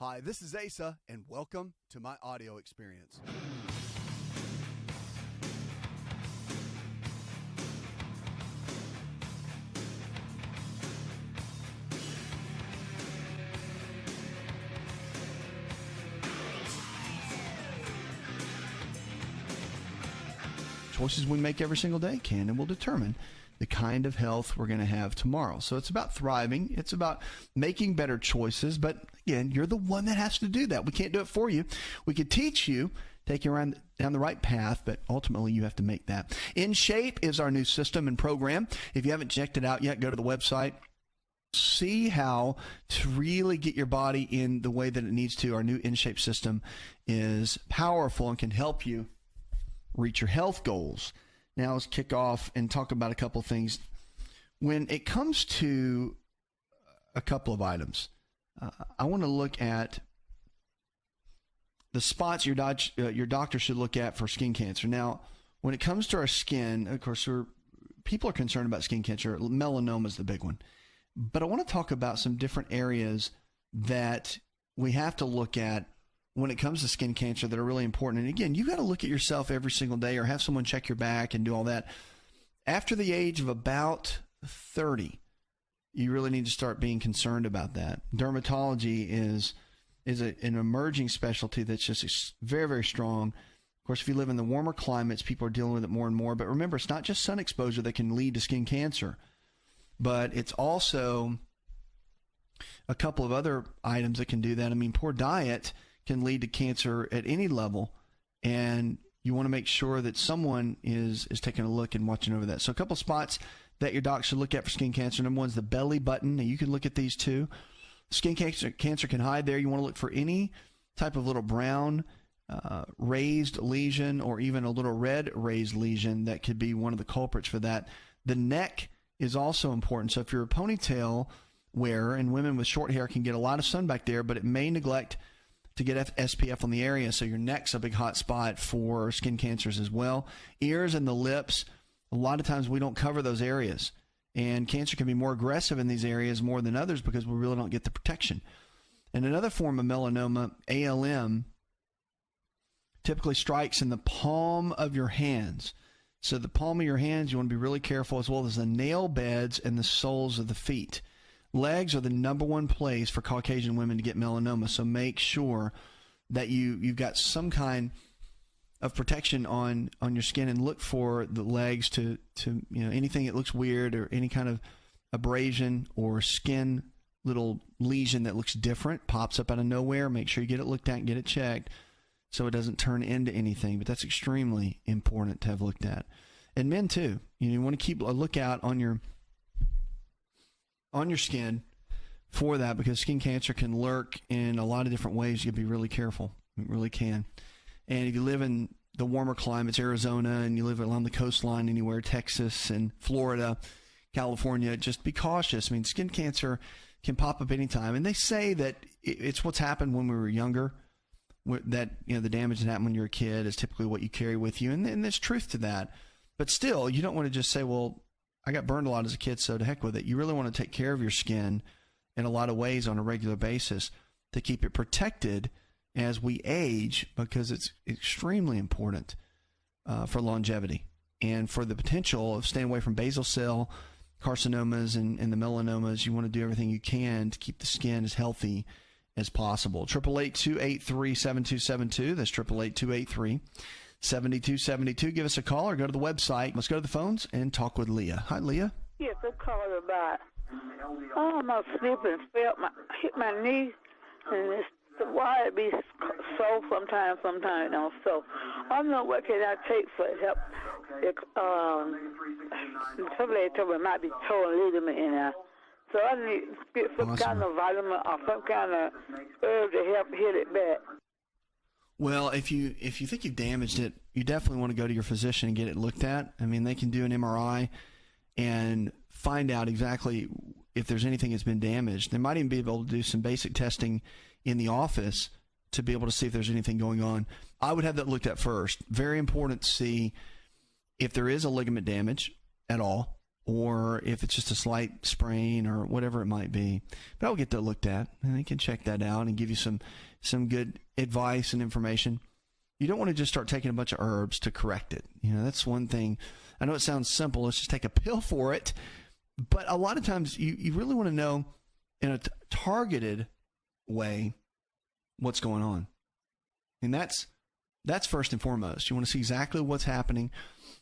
Hi, this is Asa, and welcome to my audio experience. Choices we make every single day can and will determine the kind of health we're going to have tomorrow. So it's about thriving. It's about making better choices. But again, you're the one that has to do that. We can't do it for you. We could teach you, take you around down the right path, but ultimately you have to make that. In Shape is our new system and program. If you haven't checked it out yet, go to the website. See how to really get your body in the way that it needs to. Our new In Shape system is powerful and can help you reach your health goals. Now let's kick off and talk about a couple of things. When it comes to a couple of items, I want to look at the spots your doctor should look at for skin cancer. Now, when it comes to our skin, of course, people are concerned about skin cancer. Melanoma is the big one. But I want to talk about some different areas that we have to look at when it comes to skin cancer that are really important. And again, you got to look at yourself every single day or have someone check your back and do all that. After the age of about 30, you really need to start being concerned about that. Dermatology is an emerging specialty that's just very, very strong. Of course, if you live in the warmer climates, people are dealing with it more and more. But remember, it's not just sun exposure that can lead to skin cancer, but it's also a couple of other items that can do that. I mean, poor diet can lead to cancer at any level, and you want to make sure that someone is taking a look and watching over that. So a couple spots that your doc should look at for skin cancer. Number one is the belly button. Now you can look at these too. Skin cancer can hide there. You want to look for any type of little brown raised lesion or even a little red raised lesion that could be one of the culprits for that. The neck is also important. So if you're a ponytail wearer, and women with short hair can get a lot of sun back there, but it may neglect to get SPF on the area, so your neck's a big hot spot for skin cancers as well. Ears and the lips, a lot of times we don't cover those areas, and cancer can be more aggressive in these areas more than others because we really don't get the protection. And another form of melanoma, ALM, typically strikes in the palm of your hands. So the palm of your hands, you want to be really careful, as well as the nail beds and the soles of the feet. Legs are the number one place for Caucasian women to get melanoma, so make sure that you've got some kind of protection on your skin, and look for the legs to anything that looks weird or any kind of abrasion or skin little lesion that looks different, pops up out of nowhere. Make sure you get it looked at and get it checked so it doesn't turn into anything. But that's extremely important to have looked at. And men too. You want to keep a lookout on your skin for that, because skin cancer can lurk in a lot of different ways. You have to be really careful. It really can. And if you live in the warmer climates, Arizona, and you live along the coastline anywhere, Texas and Florida, California, just be cautious. I mean, skin cancer can pop up anytime. And they say that it's what's happened when we were younger, that the damage that happened when you're a kid is typically what you carry with you. And there's truth to that. But still, you don't want to just say, well, I got burned a lot as a kid, so to heck with it. You really want to take care of your skin in a lot of ways on a regular basis to keep it protected as we age, because it's extremely important for longevity and for the potential of staying away from basal cell carcinomas and the melanomas. You want to do everything you can to keep the skin as healthy as possible. 888-283-7272. That's 888-283-7272. Give us a call or go to the website. Let's go to the phones and talk with Leah. Hi, Leah. Yes, I called about almost slipping, hit my knee, and it's the wire be so sometimes don't. So I don't know what can I take for help. Somebody told me it might be torn ligament in there. So I need to get some kind of vitamin or some kind of herb to help heal it back. Well, if you think you've damaged it, you definitely want to go to your physician and get it looked at. I mean, they can do an MRI and find out exactly if there's anything that's been damaged. They might even be able to do some basic testing in the office to be able to see if there's anything going on. I would have that looked at first. Very important to see if there is a ligament damage at all, or if it's just a slight sprain or whatever it might be. But I'll get that looked at, and they can check that out and give you some good advice and information. You don't want to just start taking a bunch of herbs to correct it. That's one thing. I know it sounds simple. Let's just take a pill for it. But a lot of times you really want to know in a targeted way what's going on. And that's first and foremost. You want to see exactly what's happening.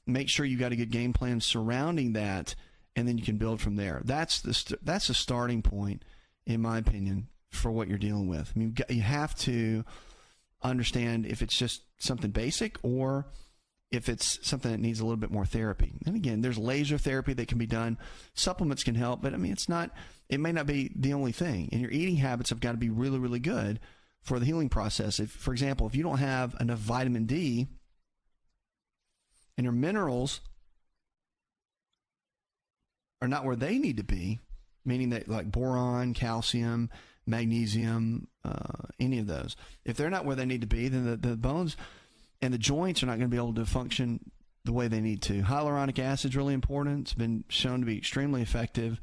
Make sure you got a good game plan surrounding that, and then you can build from there. That's the starting point, in my opinion, for what you're dealing with. I mean, you have to understand if it's just something basic or if it's something that needs a little bit more therapy. And again, there's laser therapy that can be done. Supplements can help, but I mean, it may not be the only thing. And your eating habits have got to be really, really good for the healing process. If, for example, if you don't have enough vitamin D and your minerals are not where they need to be, meaning that like boron, calcium, magnesium, any of those, if they're not where they need to be, then the bones and the joints are not going to be able to function the way they need to. Hyaluronic acid is really important. It's been shown to be extremely effective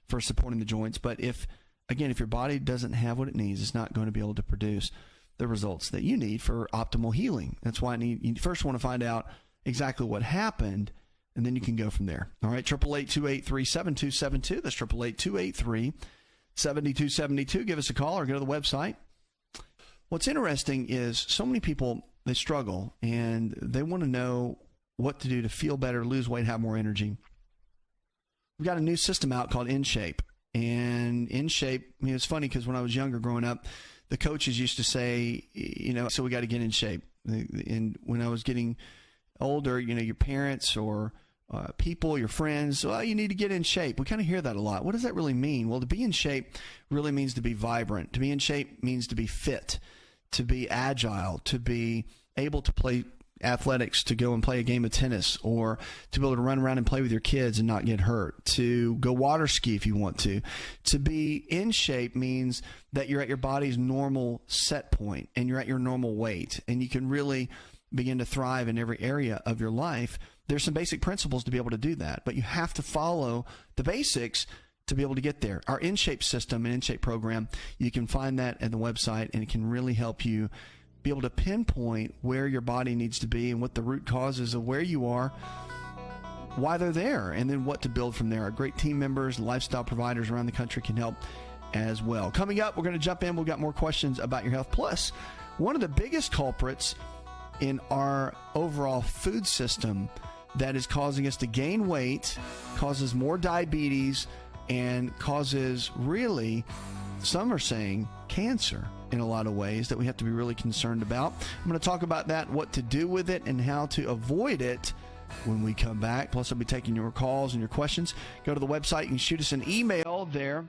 for supporting the joints. But if your body doesn't have what it needs, it's not going to be able to produce the results that you need for optimal healing. That's why you first want to find out exactly what happened, and then you can go from there. All right, 888-283-7272. That's 888-283-7272. Give us a call or go to the website. What's interesting is so many people, they struggle, and they want to know what to do to feel better, lose weight, have more energy. We've got a new system out called InShape. And InShape, it's funny because when I was younger growing up, the coaches used to say, so we got to get in shape. And when I was getting older, your parents or people, your friends, well, you need to get in shape. We kind of hear that a lot. What does that really mean? Well, to be in shape really means to be vibrant. To be in shape means to be fit, to be agile, to be able to play athletics, to go and play a game of tennis, or to be able to run around and play with your kids and not get hurt, to go water ski if you want to. To be in shape means that you're at your body's normal set point and you're at your normal weight, and you can really begin to thrive in every area of your life. There's some basic principles to be able to do that, but you have to follow the basics to be able to get there. Our InShape system and InShape program, you can find that at the website, and it can really help you be able to pinpoint where your body needs to be and what the root causes of where you are, why they're there, and then what to build from there. Our great team members and lifestyle providers around the country can help as well. Coming up, we're going to jump in. We've got more questions about your health. Plus, one of the biggest culprits in our overall food system that is causing us to gain weight, causes more diabetes, and causes really, some are saying, cancer in a lot of ways that we have to be really concerned about. I'm going to talk about that, what to do with it, and how to avoid it when we come back. Plus, I'll be taking your calls and your questions. Go to the website. You can shoot us an email there.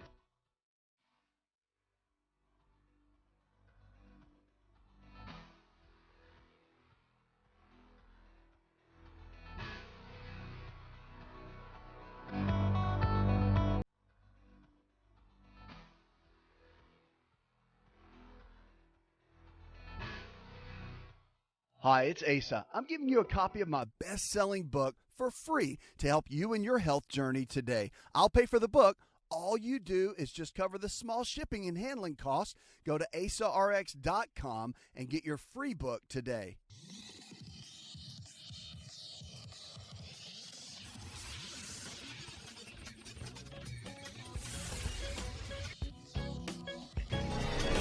Hi, it's Asa. I'm giving you a copy of my best-selling book for free to help you in your health journey today. I'll pay for the book. All you do is just cover the small shipping and handling costs. Go to asarx.com and get your free book today.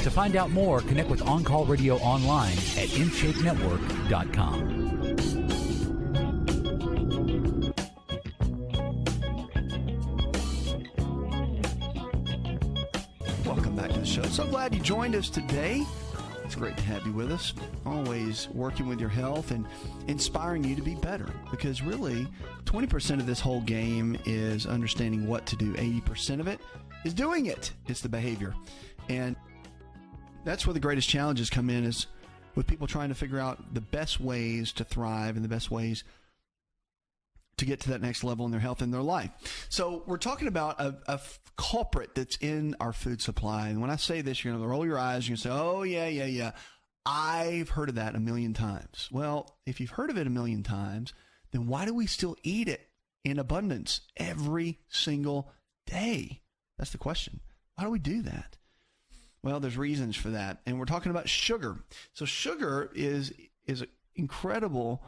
To find out more, connect with On Call Radio online at InShapeNetwork.com. Welcome back to the show. So glad you joined us today. It's great to have you with us. Always working with your health and inspiring you to be better, because really 20% of this whole game is understanding what to do. 80% of it is doing it. It's the behavior. And that's where the greatest challenges come in, is with people trying to figure out the best ways to thrive and the best ways to get to that next level in their health and their life. So we're talking about a culprit that's in our food supply. And when I say this, you're going to roll your eyes. You're going to say, oh, yeah. I've heard of that a million times. Well, if you've heard of it a million times, then why do we still eat it in abundance every single day? That's the question. Why do we do that? Well, there's reasons for that. And we're talking about sugar. So sugar is an incredible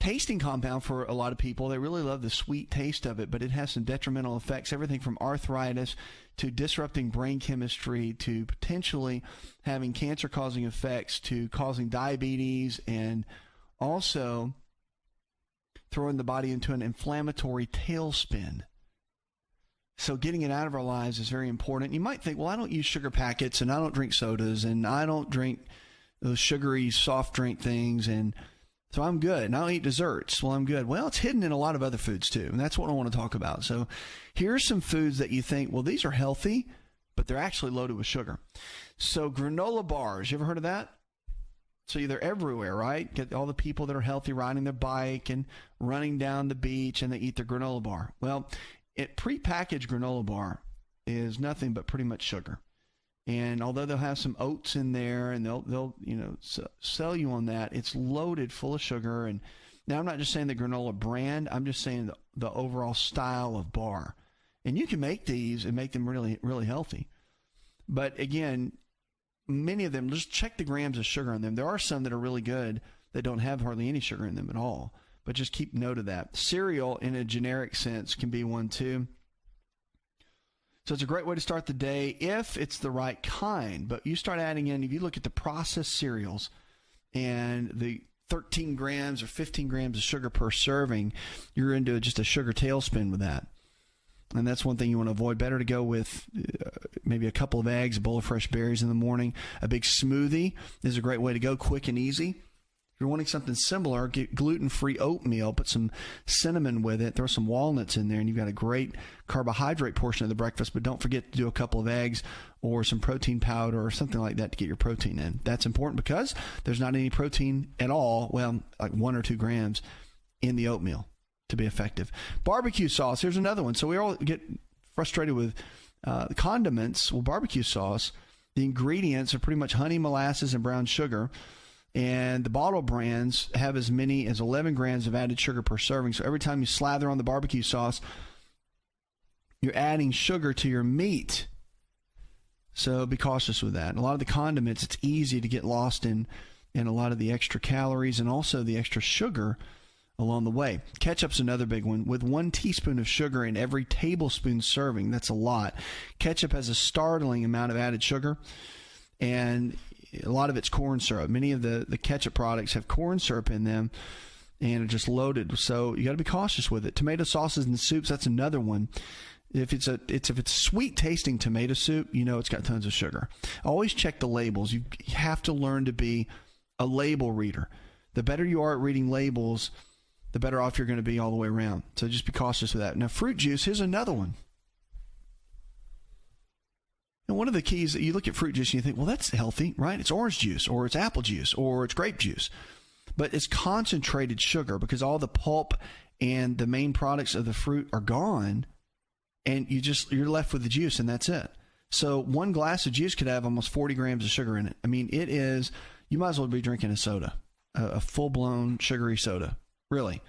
tasting compound for a lot of people. They really love the sweet taste of it, but it has some detrimental effects, everything from arthritis to disrupting brain chemistry to potentially having cancer-causing effects to causing diabetes and also throwing the body into an inflammatory tailspin. So getting it out of our lives is very important. You might think, well, I don't use sugar packets and I don't drink sodas and I don't drink those sugary soft drink things, and so I'm good. And I don't eat desserts. Well, I'm good. Well, it's hidden in a lot of other foods too, and that's what I want to talk about. So here's some foods that you think, well, these are healthy, but they're actually loaded with sugar. So granola bars, you ever heard of that? So they're everywhere, right? Get all the people that are healthy riding their bike and running down the beach, and they eat their granola bar. Well, prepackaged granola bar is nothing but pretty much sugar. And although they'll have some oats in there and they'll sell you on that, it's loaded full of sugar. And now I'm not just saying the granola brand, I'm just saying the overall style of bar. And you can make these and make them really, really healthy. But again, many of them, just check the grams of sugar in them. There are some that are really good that don't have hardly any sugar in them at all. But just keep note of that. Cereal, in a generic sense, can be one too. So it's a great way to start the day if it's the right kind. But you start adding in, if you look at the processed cereals and the 13 grams or 15 grams of sugar per serving, you're into just a sugar tailspin with that. And that's one thing you want to avoid. Better to go with maybe a couple of eggs, a bowl of fresh berries in the morning. A big smoothie is a great way to go, quick and easy. If you're wanting something similar, get gluten-free oatmeal, put some cinnamon with it, throw some walnuts in there, and you've got a great carbohydrate portion of the breakfast. But don't forget to do a couple of eggs or some protein powder or something like that to get your protein in. That's important because there's not any protein at all, well, like 1 or 2 grams in the oatmeal to be effective. Barbecue sauce, here's another one. So we all get frustrated with condiments. Well, barbecue sauce, the ingredients are pretty much honey, molasses, and brown sugar. And the bottle brands have as many as 11 grams of added sugar per serving. So every time you slather on the barbecue sauce, you're adding sugar to your meat. So be cautious with that. And a lot of the condiments, it's easy to get lost in a lot of the extra calories and also the extra sugar along the way. Ketchup's another big one. With 1 teaspoon of sugar in every tablespoon serving, that's a lot. Ketchup has a startling amount of added sugar, and a lot of it's corn syrup. Many of the ketchup products have corn syrup in them and are just loaded. So you got to be cautious with it. Tomato sauces and soups, that's another one. If it's sweet tasting tomato soup, you know it's got tons of sugar. Always check the labels. You have to learn to be a label reader. The better you are at reading labels, the better off you're going to be all the way around. So just be cautious with that. Now, fruit juice, here's another one. And one of the keys that you look at fruit juice and you think, well, that's healthy, right? It's orange juice or it's apple juice or it's grape juice. But it's concentrated sugar because all the pulp and the main products of the fruit are gone, and you're left with the juice, and that's it. So 1 glass of juice could have almost 40 grams of sugar in it. I mean, you might as well be drinking a soda, a full-blown sugary soda, really.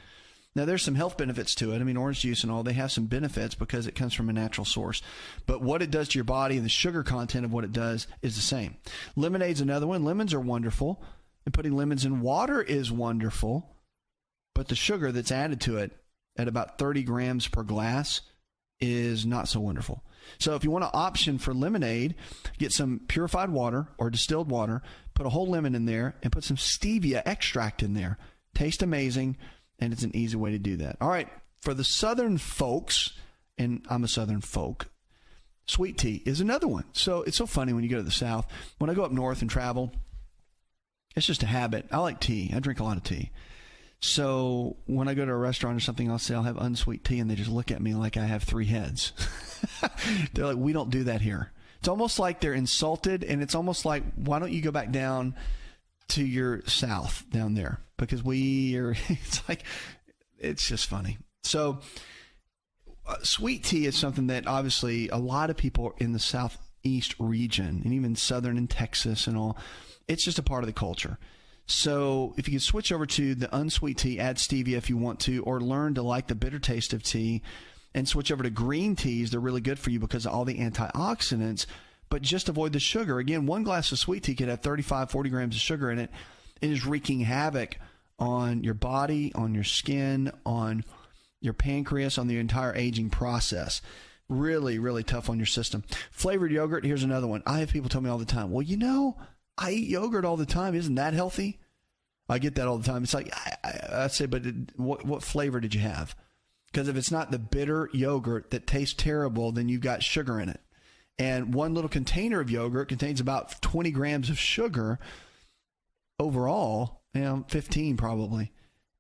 Now, there's some health benefits to it. I mean, orange juice and all, they have some benefits because it comes from a natural source. But what it does to your body and the sugar content of what it does is the same. Lemonade's another one. Lemons are wonderful, and putting lemons in water is wonderful. But the sugar that's added to it at about 30 grams per glass is not so wonderful. So if you want an option for lemonade, get some purified water or distilled water, put a whole lemon in there, and put some stevia extract in there. Tastes amazing. And it's an easy way to do that. All right, for the Southern folks, and I'm a Southern folk, sweet tea is another one. So it's so funny when you go to the South. When I go up north and travel, it's just a habit. I like tea. I drink a lot of tea. So when I go to a restaurant or something, I'll say I'll have unsweet tea, and they just look at me like I have 3 heads. They're like, we don't do that here. It's almost like they're insulted, and it's almost like, why don't you go back down to your South down there? Because it's just funny. So sweet tea is something that obviously a lot of people in the Southeast region and even Southern and Texas and all, it's just a part of the culture. So if you can switch over to the unsweet tea, add stevia if you want to, or learn to like the bitter taste of tea and switch over to green teas. They're really good for you because of all the antioxidants, but just avoid the sugar. Again, one glass of sweet tea could have 35, 40 grams of sugar in it. It is wreaking havoc on your body, on your skin, on your pancreas, on the entire aging process. Really, really tough on your system. Flavored yogurt, here's another one. I have people tell me all the time, well, I eat yogurt all the time. Isn't that healthy? I get that all the time. It's like, I say, but what flavor did you have? Because if it's not the bitter yogurt that tastes terrible, then you've got sugar in it. And one little container of yogurt contains about 20 grams of sugar overall, 15 probably.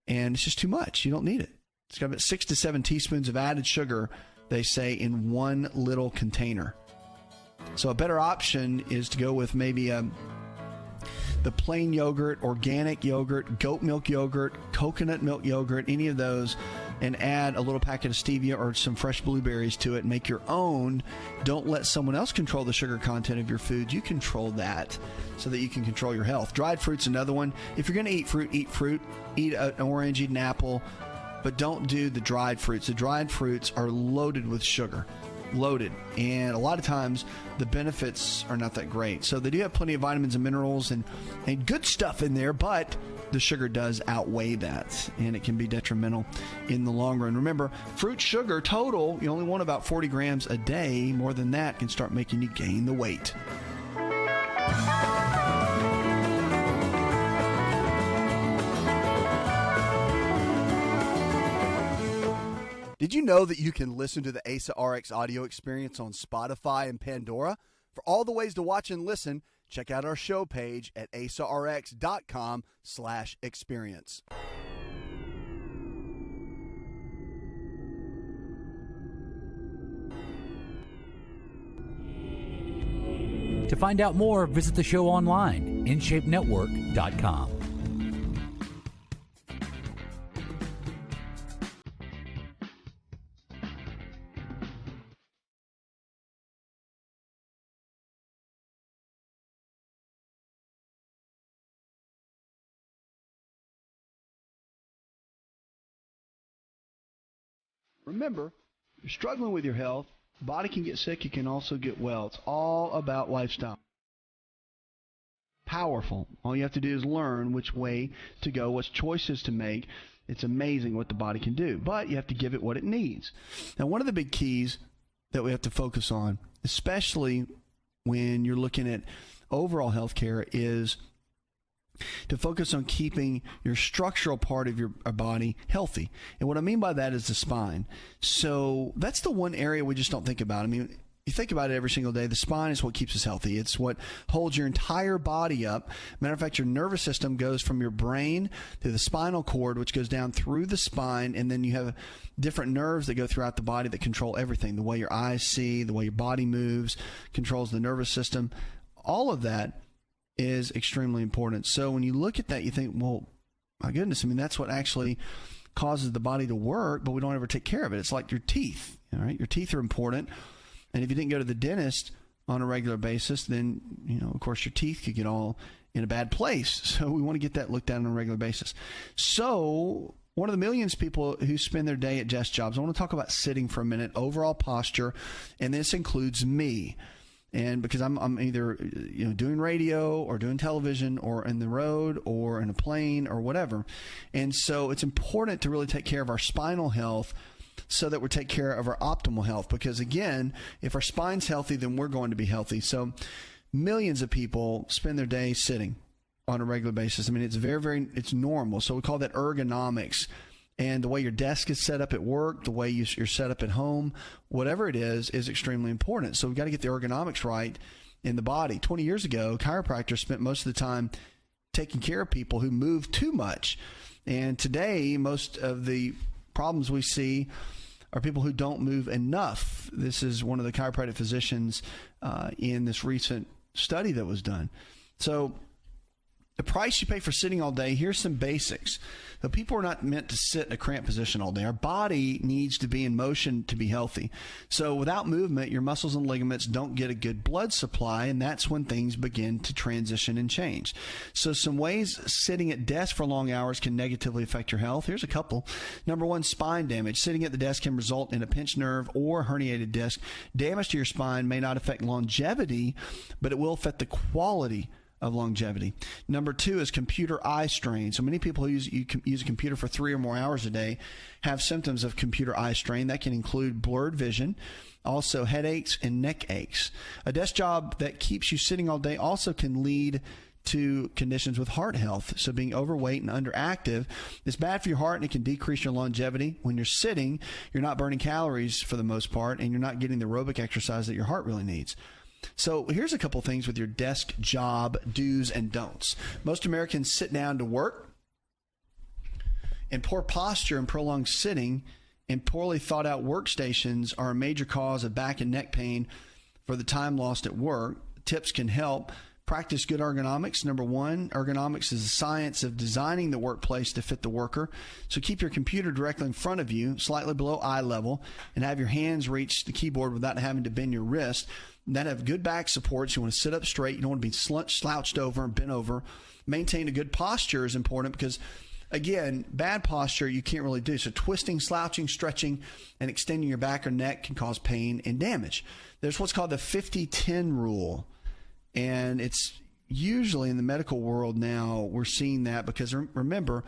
And it's just too much. You don't need it. It's got about 6 to 7 teaspoons of added sugar, they say, in one little container. So a better option is to go with maybe the plain yogurt, organic yogurt, goat milk yogurt, coconut milk yogurt, any of those, and add a little packet of stevia or some fresh blueberries to it and make your own. Don't let someone else control the sugar content of your food. You control that so that you can control your health. Dried fruit's another one. If you're going to eat fruit, eat fruit. Eat an orange, eat an apple, but don't do the dried fruits. The dried fruits are loaded with sugar. Loaded, and a lot of times the benefits are not that great. So they do have plenty of vitamins and minerals and good stuff in there, but the sugar does outweigh that, and it can be detrimental in the long run. Remember, fruit sugar total, you only want about 40 grams a day. More than that can start making you gain the weight. Did you know that you can listen to the Asa Rx audio experience on Spotify and Pandora? For all the ways to watch and listen, check out our show page at asarx.com/experience. To find out more, visit the show online, InShapeNetwork.com. Remember, if you're struggling with your health, the body can get sick, you can also get well. It's all about lifestyle. Powerful. All you have to do is learn which way to go, what choices to make. It's amazing what the body can do, but you have to give it what it needs. Now, one of the big keys that we have to focus on, especially when you're looking at overall health care, is to focus on keeping your structural part of your body healthy. And what I mean by that is the spine. So that's the one area we just don't think about. I mean, you think about it every single day. The spine is what keeps us healthy. It's what holds your entire body up. Matter of fact, your nervous system goes from your brain to the spinal cord, which goes down through the spine, and then you have different nerves that go throughout the body that control everything. The way your eyes see, the way your body moves, controls the nervous system. All of that is extremely important. So when you look at that, you think, well, my goodness, I mean, that's what actually causes the body to work, but we don't ever take care of it. It's like your teeth, all right? Your teeth are important. And if you didn't go to the dentist on a regular basis, then, of course, your teeth could get all in a bad place. So we want to get that looked at on a regular basis. So one of the millions of people who spend their day at desk jobs, I want to talk about sitting for a minute, overall posture, and this includes me. And because I'm either doing radio or doing television or in the road or in a plane or whatever. And so it's important to really take care of our spinal health so that we take care of our optimal health. Because again, if our spine's healthy, then we're going to be healthy. So millions of people spend their day sitting on a regular basis. I mean, it's it's normal. So we call that ergonomics. And the way your desk is set up at work, the way you're set up at home, whatever it is extremely important. So we've got to get the ergonomics right in the body. 20 years ago, chiropractors spent most of the time taking care of people who move too much. And today, most of the problems we see are people who don't move enough. This is one of the chiropractic physicians in this recent study that was done. So The price you pay for sitting all day, here's some basics. So people are not meant to sit in a cramped position all day. Our body needs to be in motion to be healthy. So without movement, your muscles and ligaments don't get a good blood supply, and that's when things begin to transition and change. So some ways sitting at desk for long hours can negatively affect your health. Here's a couple. Number one, spine damage. Sitting at the desk can result in a pinched nerve or herniated disc. Damage to your spine may not affect longevity, but it will affect the quality of longevity. Number two is computer eye strain. So many people who use a computer for 3 or more hours a day have symptoms of computer eye strain. That can include blurred vision, also headaches and neck aches. A desk job that keeps you sitting all day also can lead to conditions with heart health. So being overweight and underactive is bad for your heart, and it can decrease your longevity. When you're sitting, you're not burning calories for the most part, and you're not getting the aerobic exercise that your heart really needs. So here's a couple things with your desk job do's and don'ts. Most Americans sit down to work, and poor posture and prolonged sitting and poorly thought out workstations are a major cause of back and neck pain for the time lost at work. Tips can help. Practice good ergonomics. Number one, ergonomics is the science of designing the workplace to fit the worker. So keep your computer directly in front of you, slightly below eye level, and have your hands reach the keyboard without having to bend your wrist. Then have good back supports. You want to sit up straight. You don't want to be slouched over and bent over. Maintain a good posture is important because, again, bad posture you can't really do. So twisting, slouching, stretching, and extending your back or neck can cause pain and damage. There's what's called the 50-10 rule. And it's usually in the medical world now we're seeing that because, remember,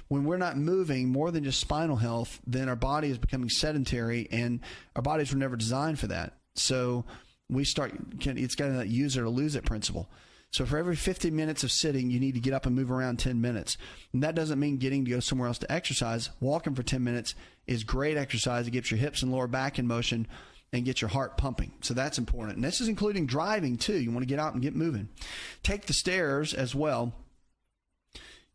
when we're not moving more than just spinal health, then our body is becoming sedentary, and our bodies were never designed for that. So it's got that use it or lose it principle. So for every 50 minutes of sitting, you need to get up and move around 10 minutes. And that doesn't mean getting to go somewhere else to exercise. Walking for 10 minutes is great exercise. It gets your hips and lower back in motion and get your heart pumping. So that's important. And this is including driving too. You want to get out and get moving. Take the stairs as well.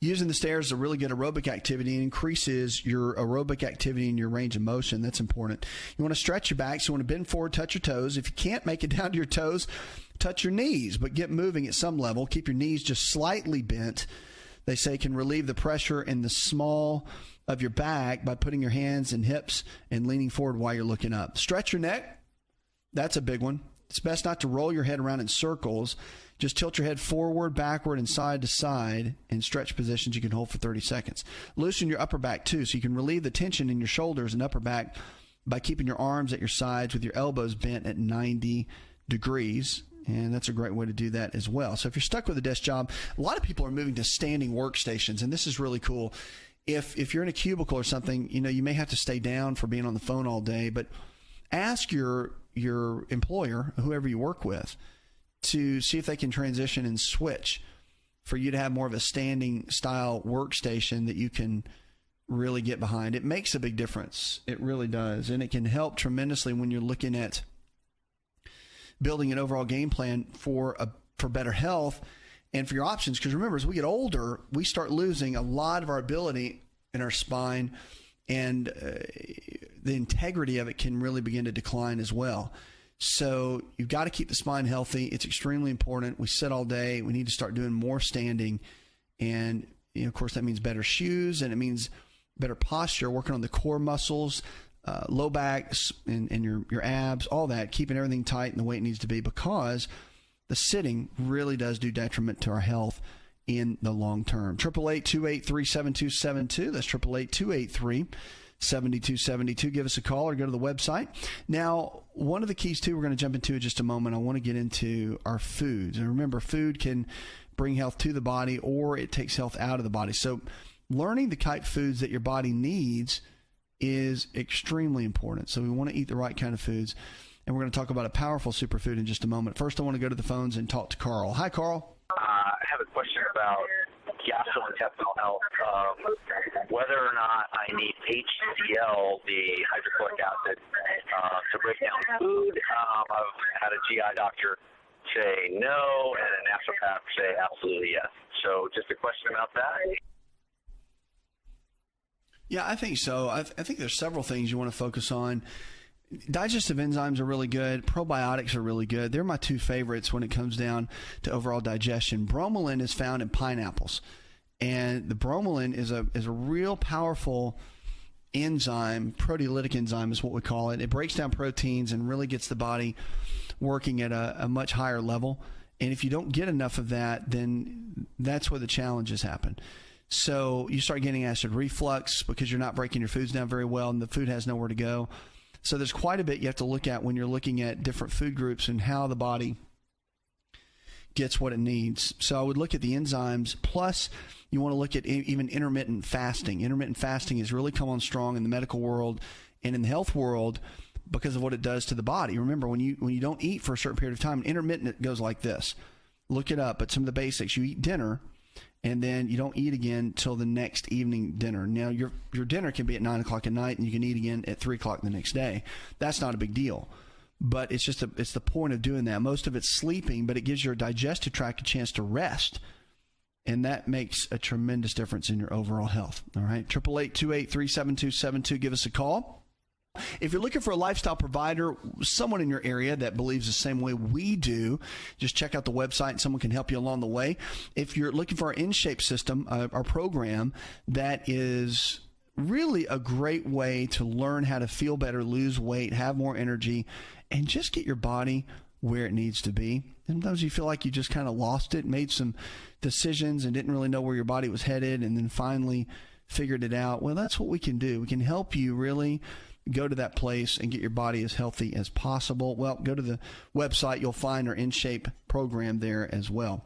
Using the stairs is a really good aerobic activity and increases your aerobic activity and your range of motion. That's important. You want to stretch your back. So you want to bend forward, touch your toes. If you can't make it down to your toes, touch your knees, but get moving at some level. Keep your knees just slightly bent. They say can relieve the pressure in the small of your back by putting your hands and hips and leaning forward while you're looking up. Stretch your neck. That's a big one. It's best not to roll your head around in circles. Just tilt your head forward, backward, and side to side in stretch positions you can hold for 30 seconds. Loosen your upper back, too, so you can relieve the tension in your shoulders and upper back by keeping your arms at your sides with your elbows bent at 90 degrees. And that's a great way to do that as well. So if you're stuck with a desk job, a lot of people are moving to standing workstations, and this is really cool. If you're in a cubicle or something, you may have to stay down for being on the phone all day, but ask your employer, whoever you work with, to see if they can transition and switch for you to have more of a standing style workstation that you can really get behind. It makes a big difference. It really does. And it can help tremendously when you're looking at building an overall game plan for better health and for your options. Because remember, as we get older, we start losing a lot of our ability in our spine, and the integrity of it can really begin to decline as well. So you've got to keep the spine healthy. It's extremely important. We sit all day. We need to start doing more standing. And, of course, that means better shoes, and it means better posture, working on the core muscles, low backs and your abs, all that, keeping everything tight and the way it needs to be, because the sitting really does do detriment to our health in the long term. 888-283-7272. That's 888-283-7272. Give us a call or go to the website. Now, one of the keys, too, we're going to jump into in just a moment. I want to get into our foods. And remember, food can bring health to the body, or it takes health out of the body. So learning the type of foods that your body needs is extremely important. So we want to eat the right kind of foods. And we're going to talk about a powerful superfood in just a moment. First, I want to go to the phones and talk to Carl. Hi, Carl. I have a question about gastrointestinal health, whether or not I need HCl, the hydrochloric acid, to break down food. I've had a GI doctor say no, and a naturopath say absolutely yes. So just a question about that. Yeah, I think so. I think there's several things you want to focus on. Digestive enzymes are really good. Probiotics are really good. They're my two favorites when it comes down to overall digestion. Bromelain is found in pineapples, and the bromelain is a real powerful enzyme. Proteolytic enzyme is what we call it. It breaks down proteins and really gets the body working at a much higher level. And if you don't get enough of that, then that's where the challenges happen. So you start getting acid reflux because you're not breaking your foods down very well, and the food has nowhere to go. So there's quite a bit you have to look at when you're looking at different food groups and how the body gets what it needs. So I would look at the enzymes. Plus, you want to look at even intermittent fasting. Intermittent fasting has really come on strong in the medical world and in the health world because of what it does to the body. Remember, when you don't eat for a certain period of time, intermittent goes like this. Look it up. But some of the basics: you eat dinner, and then you don't eat again till the next evening dinner. Now, your dinner can be at 9 o'clock at night, and you can eat again at 3 o'clock the next day. That's not a big deal. But it's just it's the point of doing that. Most of it's sleeping, but it gives your digestive tract a chance to rest. And that makes a tremendous difference in your overall health. All right. 888-283-7272. Give us a call. If you're looking for a lifestyle provider, someone in your area that believes the same way we do, just check out the website and someone can help you along the way. If you're looking for our InShape system, our program, that is really a great way to learn how to feel better, lose weight, have more energy, and just get your body where it needs to be. Sometimes you feel like you just kind of lost it, made some decisions and didn't really know where your body was headed, and then finally figured it out. Well, that's what we can do. We can help you really go to that place and get your body as healthy as possible. Well, go to the website. You'll find our InShape program there as well.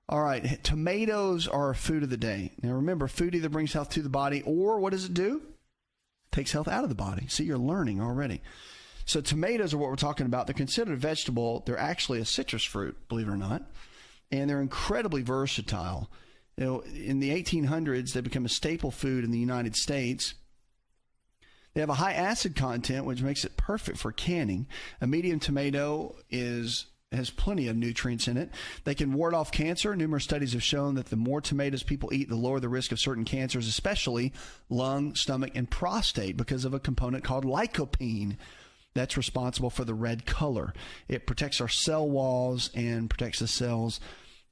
All right. Tomatoes are our food of the day. Now, remember, food either brings health to the body or what does it do? It takes health out of the body. See, you're learning already. So tomatoes are what we're talking about. They're considered a vegetable. They're actually a citrus fruit, believe it or not. And they're incredibly versatile. You know, in the 1800s, they become a staple food in the United States. They have a high acid content, which makes it perfect for canning. A medium tomato has plenty of nutrients in it. They can ward off cancer. Numerous studies have shown that the more tomatoes people eat, the lower the risk of certain cancers, especially lung, stomach, and prostate, because of a component called lycopene that's responsible for the red color. It protects our cell walls and protects the cells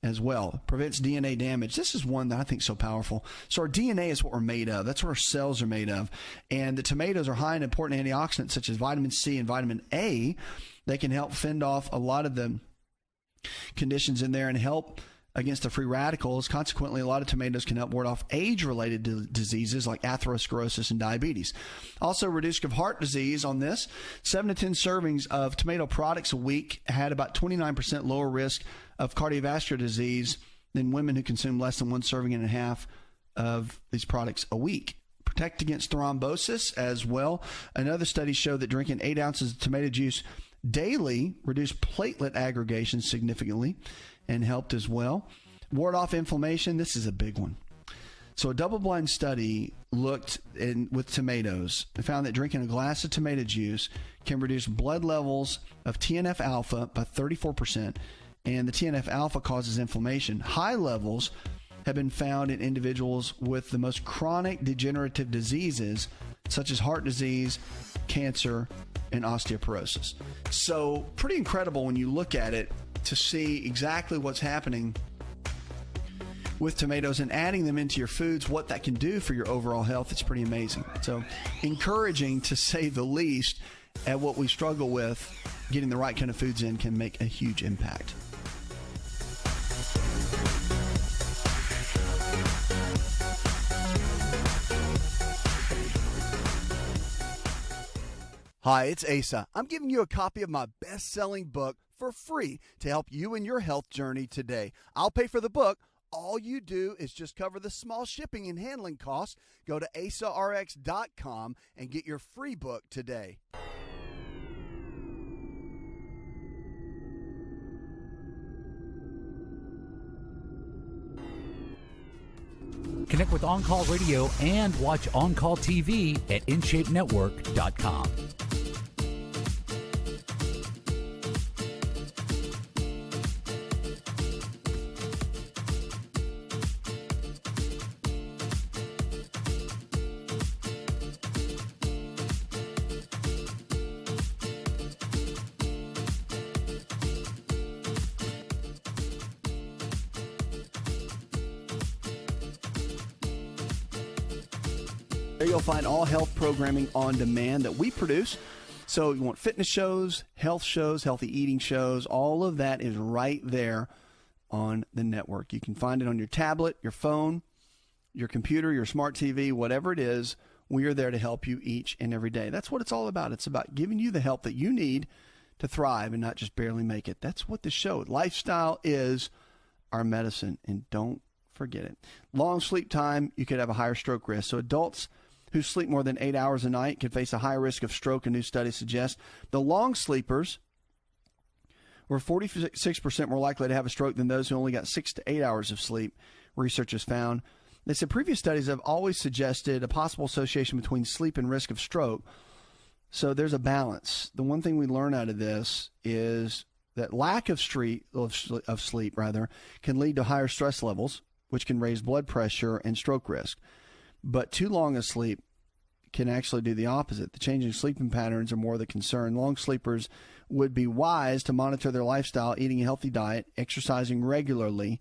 as well. Prevents DNA damage. This is one that I think is so powerful. So our DNA is what we're made of. That's what our cells are made of. And the tomatoes are high in important antioxidants such as vitamin C and vitamin A. They can help fend off a lot of the conditions in there and help against the free radicals. Consequently, a lot of tomatoes can help ward off age-related diseases like atherosclerosis and diabetes. Also, risk of heart disease on this. 7 to 10 servings of tomato products a week had about 29% lower risk of cardiovascular disease than women who consume less than 1 serving and a half of these products a week. Protect against thrombosis as well. Another study showed that drinking 8 ounces of tomato juice daily reduced platelet aggregation significantly and helped as well. Ward off inflammation. This is a big one. So a double-blind study looked with tomatoes and found that drinking a glass of tomato juice can reduce blood levels of TNF-alpha by 34%, and the TNF-alpha causes inflammation. High levels have been found in individuals with the most chronic degenerative diseases, such as heart disease, cancer, and osteoporosis. So pretty incredible when you look at it to see exactly what's happening with tomatoes and adding them into your foods, what that can do for your overall health. It's pretty amazing. So encouraging, to say the least, at what we struggle with. Getting the right kind of foods in can make a huge impact. Hi, it's Asa. I'm giving you a copy of my best-selling book for free to help you in your health journey today. I'll pay for the book. All you do is just cover the small shipping and handling costs. Go to asarx.com and get your free book today. Connect with On Call Radio and watch On Call TV at InShapeNetwork.com. There you'll find all health programming on demand that we produce. So you want fitness shows, healthy eating shows, all of that is right there on the network. You can find it on your tablet, your phone, your computer, your smart TV, whatever it is. We are there to help you each and every day. That's what it's all about. It's about giving you the help that you need to thrive and not just barely make it. That's what the show. Lifestyle is our medicine, and don't forget it. Long sleep time, you could have a higher stroke risk. So adults who sleep more than 8 hours a night can face a higher risk of stroke, a new study suggests. The long sleepers were 46% more likely to have a stroke than those who only got 6 to 8 hours of sleep, researchers found. They said previous studies have always suggested a possible association between sleep and risk of stroke. So there's a balance. The one thing we learn out of this is that lack of sleep can lead to higher stress levels, which can raise blood pressure and stroke risk. But too long a sleep can actually do the opposite. The changing sleeping patterns are more the concern. Long sleepers would be wise to monitor their lifestyle, eating a healthy diet, exercising regularly,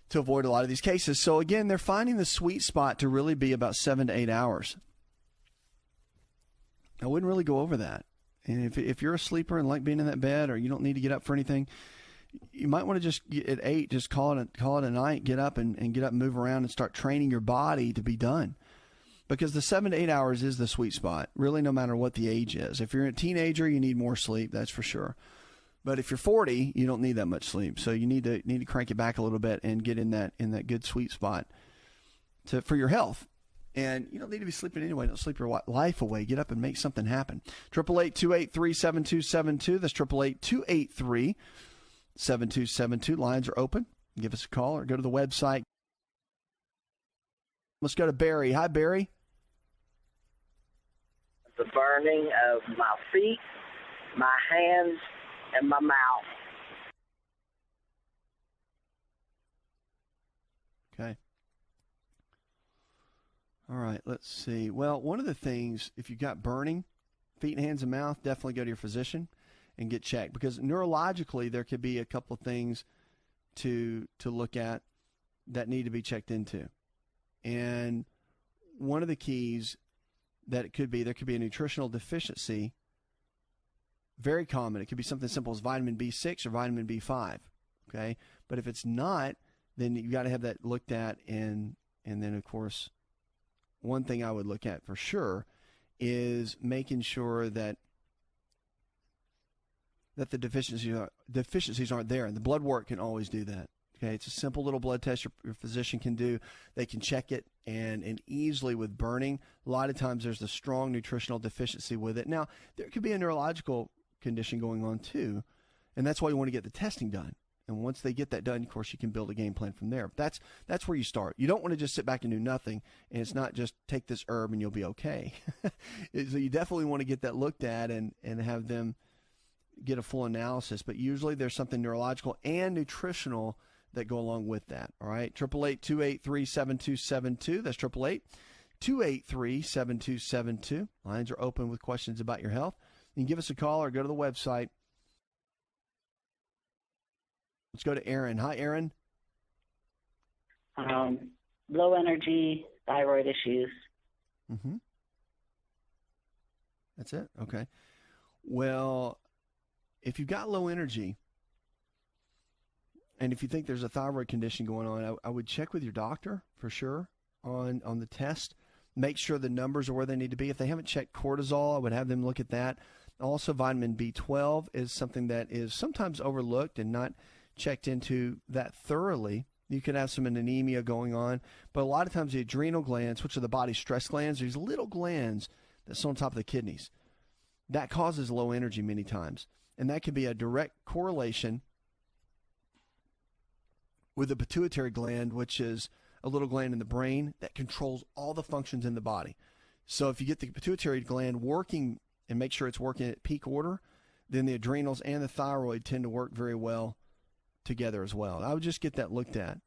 to avoid a lot of these cases. So again, they're finding the sweet spot to really be about 7 to 8 hours. I wouldn't really go over that. And if you're a sleeper and like being in that bed, or you don't need to get up for anything, you might want to just at 8, just call it a night, get up and move around and start training your body to be done. Because the 7 to 8 hours is the sweet spot, really, no matter what the age is. If you're a teenager, you need more sleep, that's for sure. But if you're 40, you don't need that much sleep. So you need to crank it back a little bit and get in that good sweet spot for your health. And you don't need to be sleeping anyway. Don't sleep your life away. Get up and make something happen. 888-283-7272. That's 888-283-7272. Lines are open. Give us a call or go to the website. Let's go to Barry. Hi, Barry. The burning of my feet, my hands, and my mouth. Okay. All right, let's see. Well, one of the things, if you've got burning, feet, hands, and mouth, definitely go to your physician and get checked. Because neurologically, there could be a couple of things to look at that need to be checked into. And one of the keys that it could be, there could be a nutritional deficiency. Very common. It could be something simple as vitamin B6 or vitamin B5. Okay, but if it's not, then you got to have that looked at, and then of course, one thing I would look at for sure is making sure that the deficiencies aren't there, and the blood work can always do that. Okay, it's a simple little blood test your physician can do. They can check it, and easily with burning, a lot of times there's a strong nutritional deficiency with it. Now, there could be a neurological condition going on too, and that's why you want to get the testing done. And once they get that done, of course, you can build a game plan from there. That's where you start. You don't want to just sit back and do nothing, and it's not just take this herb and you'll be okay. So you definitely want to get that looked at and have them get a full analysis. But usually there's something neurological and nutritional that go along with that. All right, 888-283-7272. That's 888-283-7272. Lines are open with questions about your health. You can give us a call or go to the website. Let's go to Aaron. Hi, Aaron. Low energy, thyroid issues. Mm-hmm. That's it? Okay. Well, if you've got low energy, and if you think there's a thyroid condition going on, I would check with your doctor for sure on the test. Make sure the numbers are where they need to be. If they haven't checked cortisol, I would have them look at that. Also, vitamin B12 is something that is sometimes overlooked and not checked into that thoroughly. You could have some anemia going on, but a lot of times the adrenal glands, which are the body's stress glands, these little glands that sit on top of the kidneys, that causes low energy many times. And that could be a direct correlation with the pituitary gland, which is a little gland in the brain that controls all the functions in the body. So if you get the pituitary gland working and make sure it's working at peak order, then the adrenals and the thyroid tend to work very well together as well. I would just get that looked at,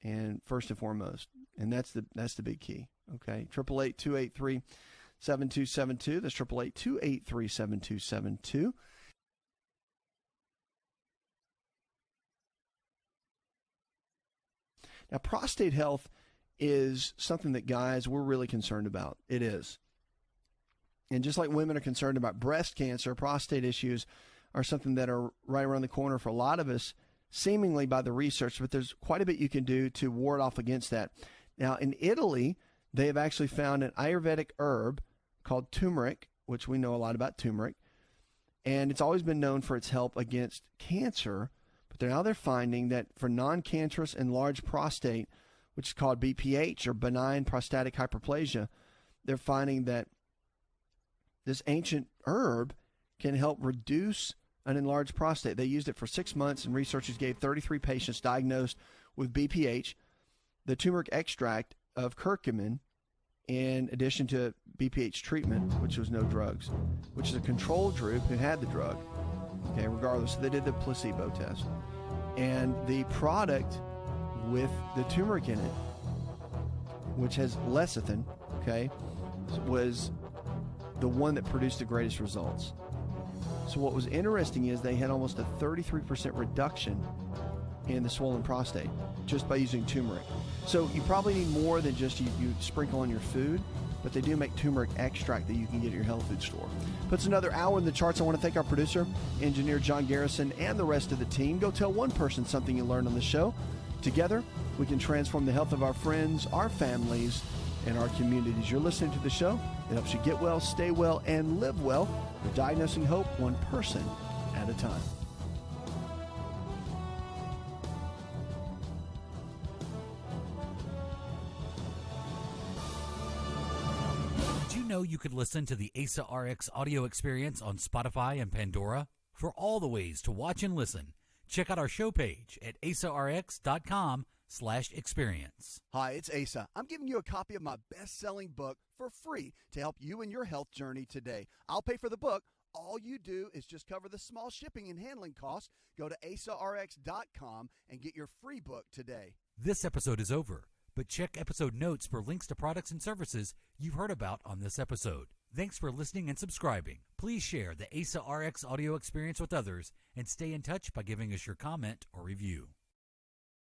and first and foremost, and that's the big key. Okay, 888-283-7272. That's 888-283-7272. Now, prostate health is something that guys, we're really concerned about. It is. And just like women are concerned about breast cancer, prostate issues are something that are right around the corner for a lot of us, seemingly by the research, but there's quite a bit you can do to ward off against that. Now, in Italy, they have actually found an Ayurvedic herb called turmeric, which we know a lot about turmeric, and it's always been known for its help against cancer, but now they're finding that for non-cancerous enlarged prostate, which is called BPH, or benign prostatic hyperplasia, they're finding that this ancient herb can help reduce an enlarged prostate. They used it for 6 months, and researchers gave 33 patients diagnosed with BPH the turmeric extract of curcumin in addition to BPH treatment, which was no drugs, which is a control group who had the drug, okay, regardless. So they did the placebo test. And the product with the turmeric in it, which has lecithin, okay, was the one that produced the greatest results. So what was interesting is they had almost a 33% reduction in the swollen prostate just by using turmeric. So you probably need more than just you sprinkle on your food, but they do make turmeric extract that you can get at your health food store. Puts another hour in the charts. I want to thank our producer, engineer John Garrison, and the rest of the team. Go tell one person something you learned on the show. Together, we can transform the health of our friends, our families, and our communities. You're listening to the show. It helps you get well, stay well, and live well. We're diagnosing hope one person at a time. Did you know you could listen to the Asa Rx audio experience on Spotify and Pandora? For all the ways to watch and listen, check out our show page at asarx.com/experience. Hi, it's Asa. I'm giving you a copy of my best-selling book for free to help you in your health journey today. I'll pay for the book. All you do is just cover the small shipping and handling costs. Go to asarx.com and get your free book today. This episode is over, but check episode notes for links to products and services you've heard about on this episode. Thanks for listening and subscribing. Please share the Asa Rx audio experience with others and stay in touch by giving us your comment or review.